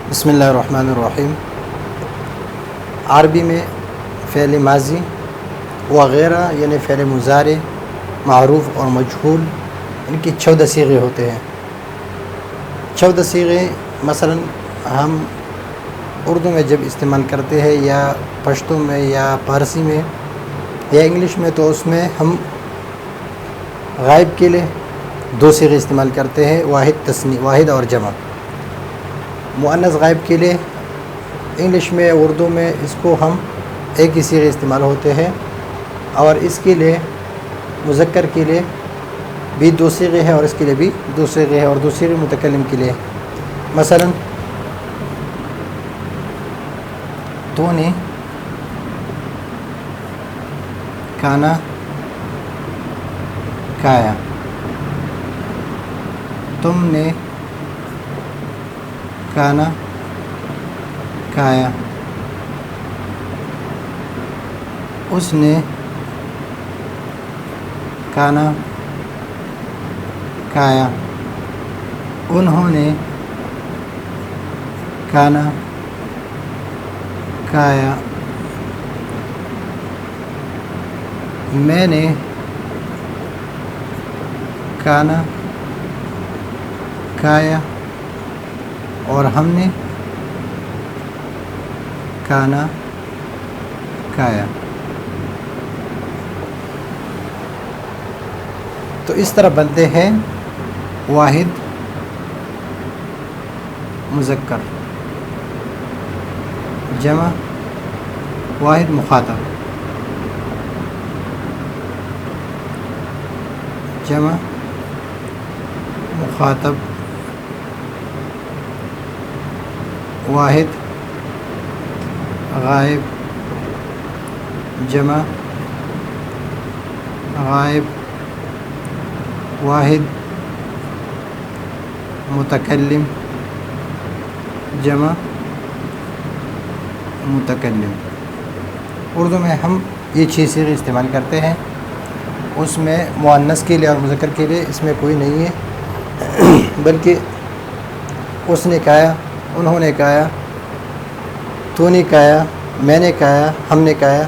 بسم اللہ الرحمن الرحیم۔ عربی میں فعل ماضی وغیرہ یعنی فعل مضارع، معروف اور مجہول، ان کی 14 صیغے ہوتے ہیں۔ 14 صیغے مثلا ہم اردو میں جب استعمال کرتے ہیں یا پشتو میں یا فارسی میں یا انگلش میں، تو اس میں ہم غائب کے لیے 2 صیغے استعمال کرتے ہیں، واحد اور جمع۔ مؤنث غائب کے لیے انگلش میں اردو میں اس کو ہم ایک ہی صیغے استعمال ہوتے ہیں، اور اس کے لیے مذکر کے لیے بھی 2 صیغے ہیں اور اس کے لیے بھی 2 صیغے ہیں، اور 2 صیغے متکلم کے لیے۔ مثلا تو نے کھانا کھایا، تم نے کھانا کھایا، اس نے کھانا کھایا، انہوں نے کھانا کھایا، میں نے کھانا کھایا، اور ہم نے کھانا کھایا۔ تو اس طرح بنتے ہیں واحد مذکر، جمع واحد مخاطب، جمع مخاطب، واحد غائب، جمع غائب، واحد متکلم، جمع متکلم۔ اردو میں ہم یہ 6 صیغے استعمال کرتے ہیں، اس میں مؤنث کے لیے اور مذکر کے لیے اس میں کوئی نہیں ہے، بلکہ اس نے کھایا، انہوں نے کھایا، تو نے کھایا، میں نے کھایا، ہم نے کھایا،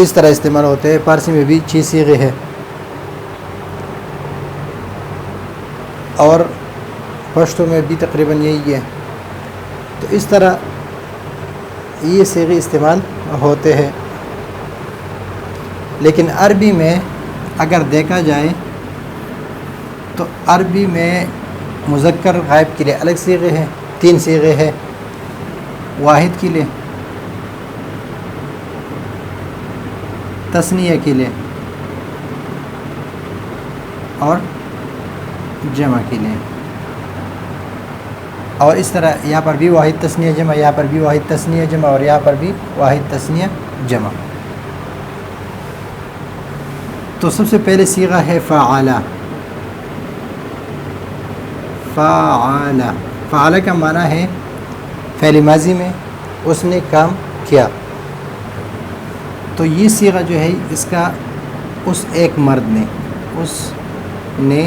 اس طرح استعمال ہوتے ہیں۔ فارسی میں بھی 6 صیغے ہیں، اور پشتو میں بھی تقریباً یہی ہے۔ تو اس طرح یہ صیغے استعمال ہوتے ہیں۔ لیکن عربی میں اگر دیکھا جائے تو عربی میں مذکر غائب کے لیے الگ صیغے ہیں، 3 صیغے ہیں، واحد کے لیے، تثنیہ کے لیے، اور جمع کے لیے۔ اور اس طرح یہاں پر بھی واحد تثنیہ جمع، یہاں پر بھی واحد تثنیہ جمع، اور یہاں پر بھی واحد تثنیہ جمع۔ تو سب سے پہلے صیغہ ہے فعل۔ فعل، فعل کا معنی ہے فعل ماضی میں اس نے کام کیا۔ تو یہ صیغہ جو ہے اس کا اس ایک مرد نے، اس نے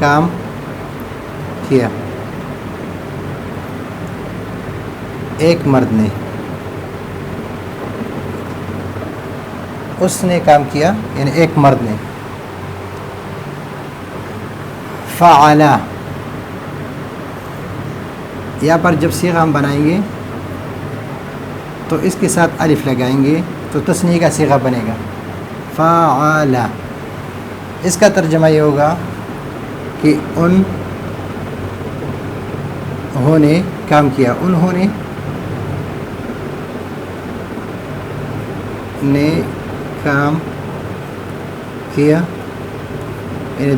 کام کیا، ایک مرد نے، اس نے کام کیا یعنی ایک مرد نے۔ فعل، یہاں پر جب صیغہ ہم بنائیں گے تو اس کے ساتھ الف لگائیں گے تو تثنیہ کا صیغہ بنے گا، فعل۔ اس کا ترجمہ یہ ہوگا کہ انہوں نے کام کیا، انہوں نے کام کیا، یعنی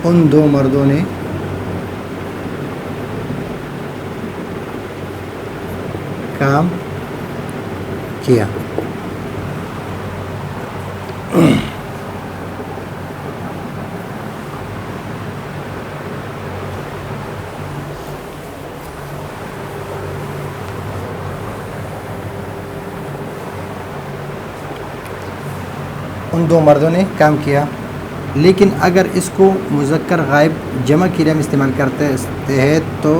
ان 2 مردوں نے کام کیا۔ ان 2 مردوں نے کام کیا، لیکن اگر اس کو مذکر غائب جمع کے لیے ہم استعمال کرتے ہیں تو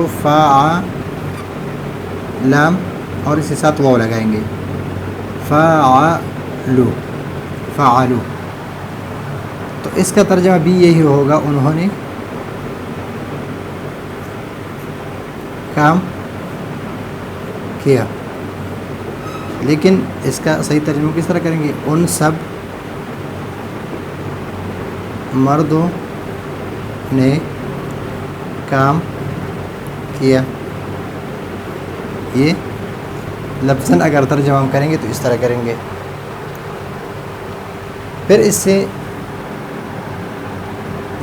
لام اور اس کے ساتھ واو لگائیں گے، فعلو فعلو، تو اس کا ترجمہ بھی یہی ہوگا، انہوں نے کام کیا۔ لیکن اس کا صحیح ترجمہ کس طرح کریں گے؟ ان سب مردوں نے کام کیا۔ یہ لفظاً اگر ترجمہ ہم کریں گے تو اس طرح کریں گے۔ پھر اس سے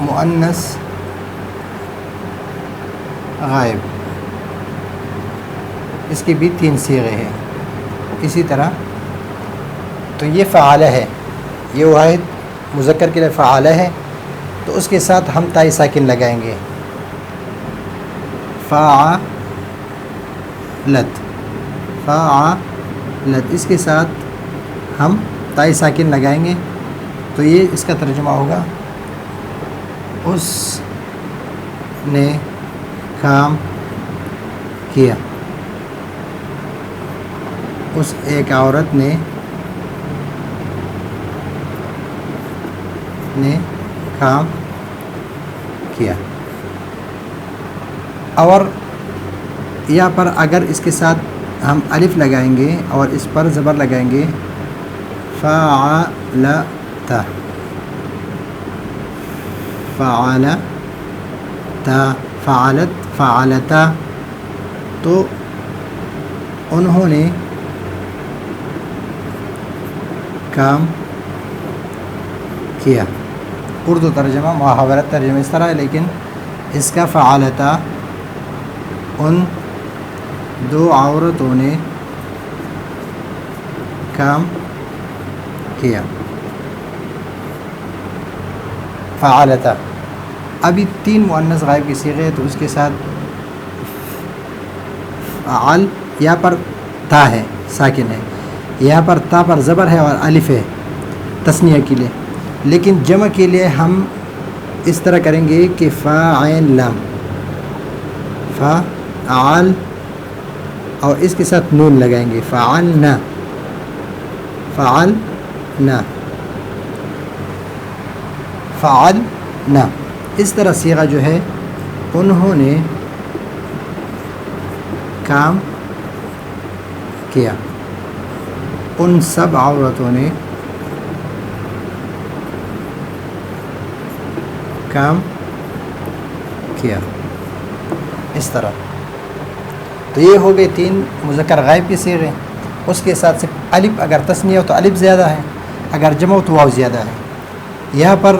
مؤنث غائب، اس کی بھی 3 صیغے ہیں اسی طرح۔ تو یہ فعالہ ہے، یہ واحد مذکر کے لیے فعالہ ہے، تو اس کے ساتھ ہم تاء ساکن لگائیں گے، فعلت فعلت، اس کے ساتھ ہم تاء ساکن لگائیں گے، تو یہ اس کا ترجمہ ہوگا اس نے کام کیا، اس ایک عورت نے کام کیا۔ اور یہاں پر اگر اس کے ساتھ ہم الف لگائیں گے اور اس پر زبر لگائیں گے، فعلت فعلت فعلت فعلتا، تو انہوں نے کام کیا۔ اردو ترجمہ محاورت ترجمہ اس طرح ہے، لیکن اس کا فعلتا ان 2 عورتوں نے کام کیا، فعلتا۔ ابھی 3 مؤنث غائب کی صیغے ہیں، تو اس کے ساتھ فعل، یہاں پر تا ہے ساکن ہے، یہاں پر تا پر زبر ہے اور الف ہے تثنیہ کے لیے، لیکن جمع کے لیے ہم اس طرح کریں گے کہ فاعل لام، فعل، اور اس کے ساتھ نون لگائیں گے، فعلنا فعلنا فعلنا۔ اس طرح صیغہ جو ہے، انہوں نے کام کیا، ان سب عورتوں نے کام کیا، اس طرح۔ تو یہ ہو گئے 3 مذکر غائب کی صیغے۔ اس کے ساتھ صرف الف، اگر تثنیہ ہو تو الف زیادہ ہے، اگر جمع ہو تو واو زیادہ ہے۔ یہاں پر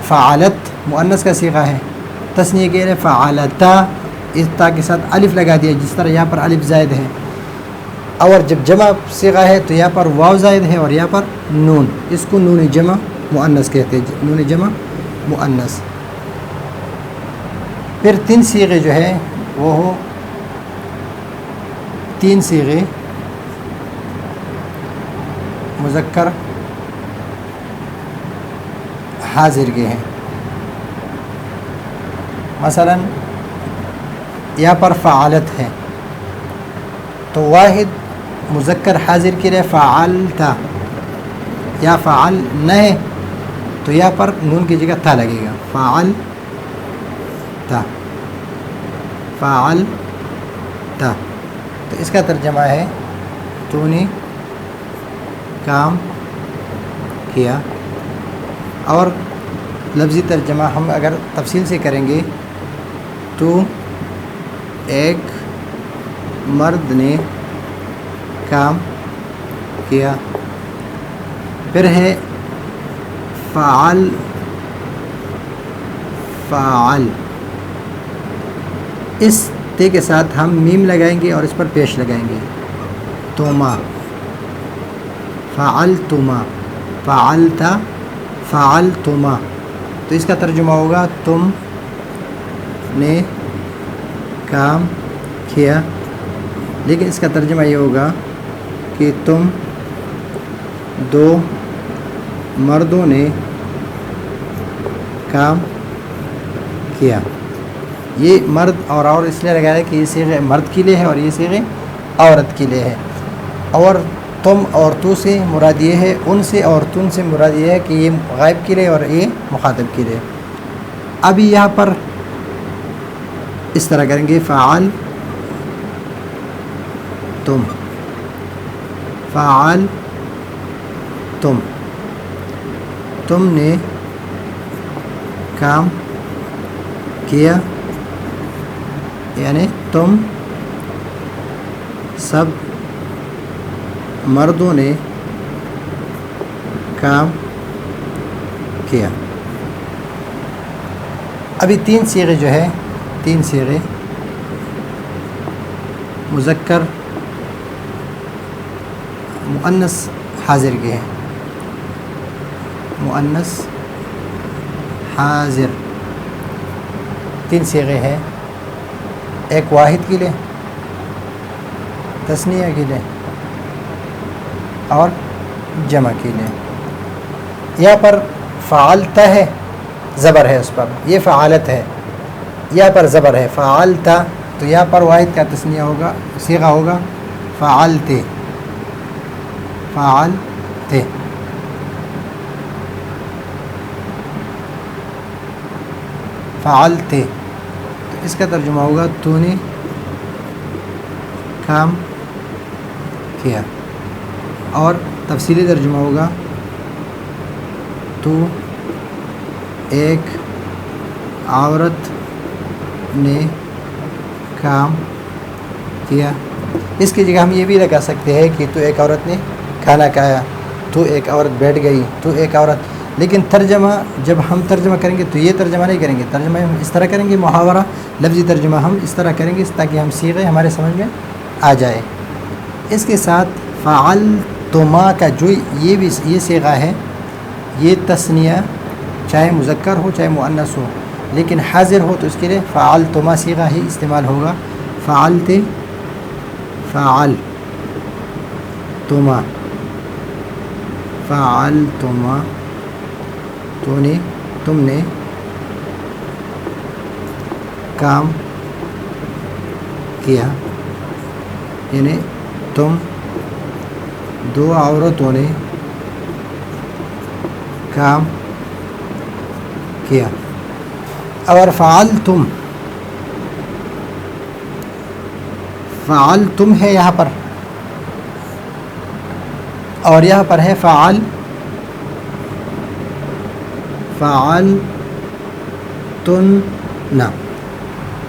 فعلت مؤنث کا صیغہ ہے، تثنیہ کے لیے فعلتا، اس تا کے ساتھ الف لگا دیا، جس طرح یہاں پر الف زائد ہے، اور جب جمع صیغہ ہے تو یہاں پر واو زائد ہے اور یہاں پر نون، اس کو نون جمع مؤنث کہتے ہیں، نون جمع مؤنث۔ پھر 3 صیغے جو ہے وہ 3 صیغے مذکر حاضر کے ہیں۔ مثلا یہاں پر فعالت ہے، تو واحد مذکر حاضر کے لیے فعلتا، یا فعل نہ ہے تو یہاں پر نون کی جگہ تا لگے گا، فعلتا فعلتا، تو اس کا ترجمہ ہے تو نے کام کیا۔ اور لفظی ترجمہ ہم اگر تفصیل سے کریں گے تو ایک مرد نے کام کیا۔ پھر ہے فعل فعل، اس تے کے ساتھ ہم میم لگائیں گے اور اس پر پیش لگائیں گے، توما فعلتما فعلتا فعلتما، تو اس کا ترجمہ ہوگا تم نے کام کیا، لیکن اس کا ترجمہ یہ ہوگا کہ تم 2 مردوں نے کام کیا. یہ مرد اور اس لیے لگایا ہے کہ یہ صیغہ مرد کے لیے ہے اور یہ صیغہ عورت کے لیے ہے. اور تم اور تو سے مراد یہ ہے، ان سے اور تم سے مراد یہ ہے کہ یہ غائب کے لیے اور یہ مخاطب کے لیے. ابھی یہاں پر اس طرح کریں گے، فعال تم، فعال تم، تم نے کام کیا، یعنی تم سب مردوں نے کام کیا. ابھی تین صیغے جو ہے، تین صیغے مذکر مؤنث حاضر کے ہیں. مؤنث حاضر تین صیغے ہیں، ایک واحد کے لیے، تثنیہ کے لیے اور جمع کے لیے. یہاں پر فعلت ہے، زبر ہے اس پر، یہ فعالت ہے. یہاں پر زبر ہے فعلت، تو یہاں پر واحد کا تثنیہ ہوگا، صیغہ ہوگا فعلت، فعلت. فعلت، تو اس کا ترجمہ ہوگا تو نے کام کیا. اور تفصیلی ترجمہ ہوگا تو ایک عورت نے کام کیا. اس کی جگہ ہم یہ بھی لگا سکتے ہیں کہ تو ایک عورت نے کھانا کھایا، تو ایک عورت بیٹھ گئی، تو ایک عورت. لیکن ترجمہ جب ہم ترجمہ کریں گے تو یہ ترجمہ نہیں کریں گے، ترجمہ ہم اس طرح کریں گے، محاورہ لفظی ترجمہ ہم اس طرح کریں گے تاکہ ہم صیغے ہمارے سمجھ میں آ جائے. اس کے ساتھ فعلتما کا جو یہ صیغہ ہے، یہ تثنیہ چاہے مذکر ہو چاہے مؤنث ہو، لیکن حاضر ہو تو اس کے لیے فعلتما صیغہ ہی استعمال ہوگا. فعلت، فعلتما، فعلتما، تم نے کام کیا، یعنی تم دو عورتوں نے کام کیا. اور فعلتم، فعلتم ہے یہاں پر، اور یہاں پر ہے فعلتن،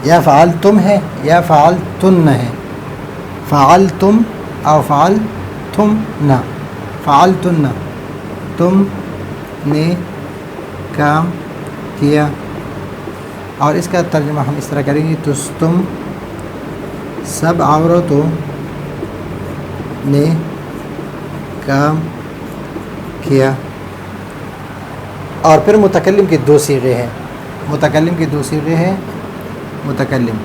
یا فعلتم ہے یا فعلتن ہے، فعلتم او فعلتم، فعلتن، تم نے کام کیا. اور اس کا ترجمہ ہم اس طرح کریں گے، تو تم سب عورتوں نے کام کیا. اور پھر متکلم کے دو صیغے ہیں، متکلم کے دو صیغے ہیں، متکلم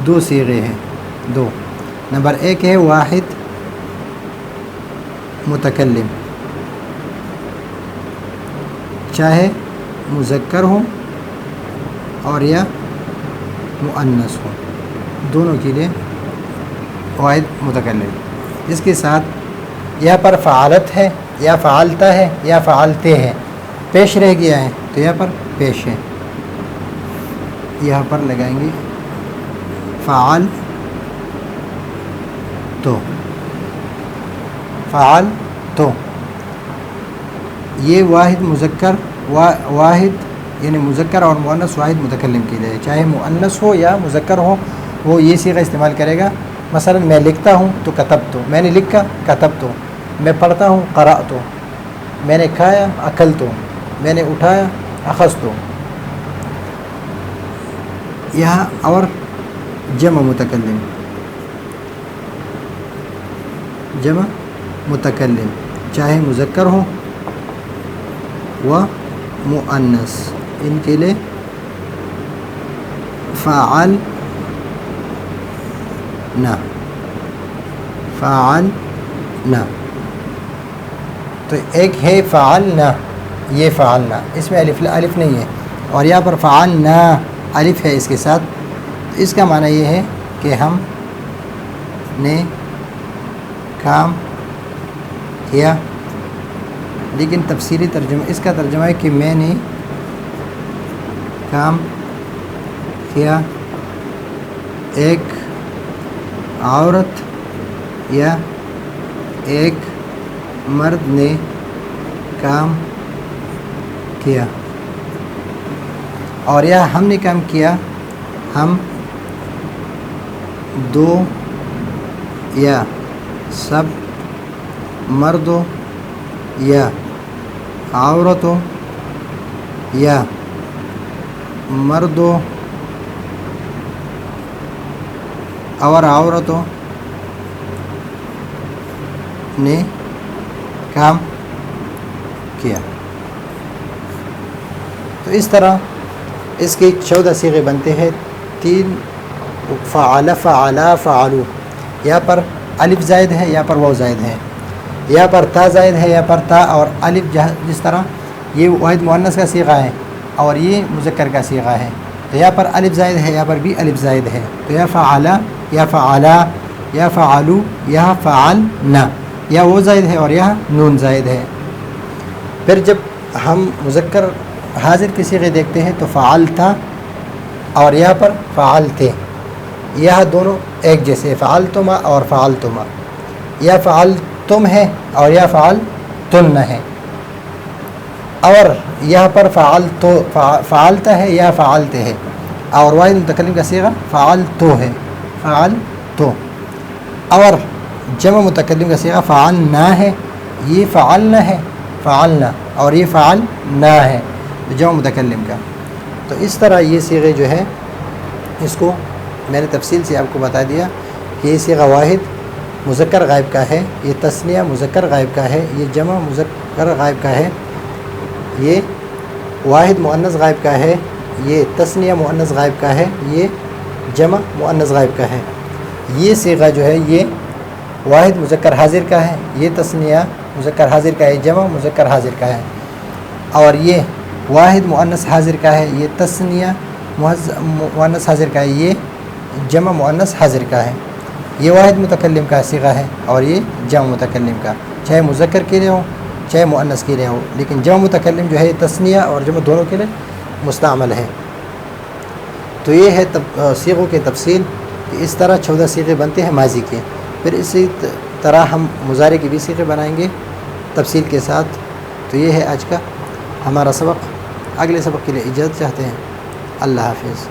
دو صیغے ہیں، دو. نمبر ایک ہے واحد متکلم، چاہے مذکر ہو اور یا مؤنث ہو، دونوں کے لیے واحد متکلم. اس کے ساتھ یہاں پر فعالت ہے یا فعالتا ہے یا فعالتے ہیں، پیش رہ گیا ہے تو یہاں پر پیش ہے، یہاں پر لگائیں گے فعال تو، فعال تو. یہ واحد مذکر واحد یعنی مذکر اور مؤنث واحد متکلم کے لیے، چاہے مؤنث ہو یا مذکر ہو وہ یہ صیغہ استعمال کرے گا. مثلا میں لکھتا ہوں تو کتبت، میں نے لکھا کتبت. میں پڑھتا ہوں قرأت، میں نے کھایا اکلت، میں نے اٹھایا اخذت. یہاں اور جمع متکلم، جمع متکلم چاہے مذکر ہو و مؤنث، ان کے لیے فعل نہ، فعل نہ. تو ایک ہے فعل نہ، یہ فعلنا، اس میں الف نہیں ہے، اور یہاں پر فعلنا الف ہے اس کے ساتھ. تو اس کا معنی یہ ہے کہ ہم نے کام کیا. لیکن تفسیری ترجمہ اس کا ترجمہ ہے کہ میں نے کام کیا، ایک عورت یا ایک مرد نے کام کیا. اور یا ہم نے کام کیا، ہم دو یا سب مردوں یا عورتوں یا مردوں اور عورتوں نے کام کیا. تو اس طرح اس کے 14 صیغے بنتے ہیں. 3 فعل، فعلا، فعلو. یہاں پر الف زائد ہے، یہاں پر واو زائد ہے، یہاں پر تا زائد ہے، یہاں پر تا اور الف جس طرح یہ واحد مؤنث کا صیغہ ہے اور یہ مذکر کا صیغہ ہے. تو یہاں پر الف زائد ہے، یہاں پر بھی الف زائد ہے. تو یا فعلا، یا فعلا، یا فعلو، یا فعلنا. یا وہ زائد ہے اور یہاں نون زائد ہے. پھر جب ہم مذکر حاضر کے صیغے دیکھتے ہیں تو فعلتا اور یہاں پر فعلتے، یہ دونوں ایک جیسے، فعلتما اور فعلتما. یا فعلتم ہے اور یا فعلتن ہے. اور یہاں پر فعلتا ہے یا فعلتے ہے. اور واحد متکلم کا صیغہ فعلتو ہے، فعلتو. اور جمع متکلم کا صیغہ فعلنا ہے، یہ فعلنا ہے، فعلنا، اور یہ فعلنا ہے جمع متکلم کا. تو اس طرح یہ صیغے جو ہے اس کو میں نے تفصیل سے آپ کو بتا دیا کہ یہ صیغہ واحد مذکر غائب کا ہے، یہ تثنیہ مذکر غائب کا ہے، یہ جمع مذکر غائب کا ہے، یہ واحد مؤنث غائب کا ہے، یہ تثنیہ مؤنث غائب کا ہے، یہ جمع مؤنث غائب کا ہے. یہ صیغہ جو ہے یہ واحد مذکر حاضر کا ہے، یہ تثنیہ مذکر حاضر کا ہے، جمع مذکر حاضر کا ہے. اور یہ واحد مؤنث حاضر کا ہے، یہ تثنیہ مؤنث حاضر کا ہے، یہ جمع مؤنث حاضر کا ہے. یہ واحد متکلم کا صیغہ ہے اور یہ جمع متکلم کا، چاہے مذکر کے لیے ہو چاہے مؤنث کے لیے ہو. لیکن جمع متکلم جو ہے تثنیہ اور جمع دونوں کے لیے مستعمل ہے. تو یہ ہے صیغوں کی تفصیل کہ اس طرح 14 صیغے بنتے ہیں ماضی کے. پھر اسی طرح ہم مضارع کے بھی صیغے بنائیں گے تفصیل کے ساتھ. تو یہ ہے آج کا ہمارا سبق. اگلے سبق کے لیے اجازت چاہتے ہیں. اللہ حافظ.